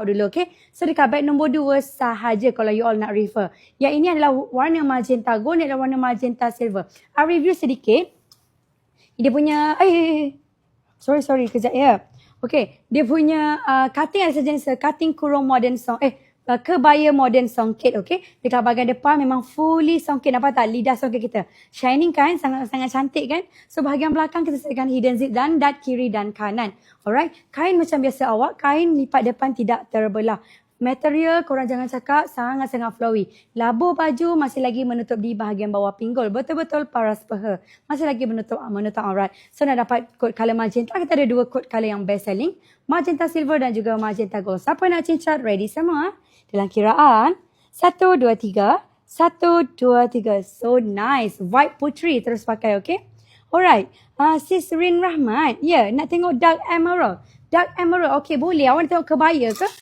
dulu, okay? So dekat beg nombor 2 sahaja kalau you all nak refer. Yang ini adalah warna magenta gold, ni adalah warna magenta silver. I review sedikit. Dia punya, sorry, kejap ya. Okay, dia punya cutting ada sejenis cutting kurung modern song, kebaya modern songket, okay? Dekat bahagian depan memang fully songket, nampak tak? Lidah songket kita. Shining kan? Sangat-sangat cantik kan? So bahagian belakang kita sediakan hidden zip dan dart kiri dan kanan. Alright? Kain macam biasa awak, kain lipat depan tidak terbelah. Material, korang jangan cakap, sangat-sangat flowy. Labuh baju masih lagi menutup di bahagian bawah pinggul. Betul-betul paras peha. Masih lagi menutup aurat. So nak dapat kod color magenta, kita ada 2 kod color yang best selling. Magenta silver dan juga magenta gold. Siapa nak cincat? Ready semua? Dalam kiraan 1, 2, 3. 1, 2, 3. So nice. White putri terus pakai, okay? Alright. Sis Rin Rahmat. Ya, nak tengok dark emerald. Dark emerald. Okay, boleh. Awak nak tengok kebaya ke?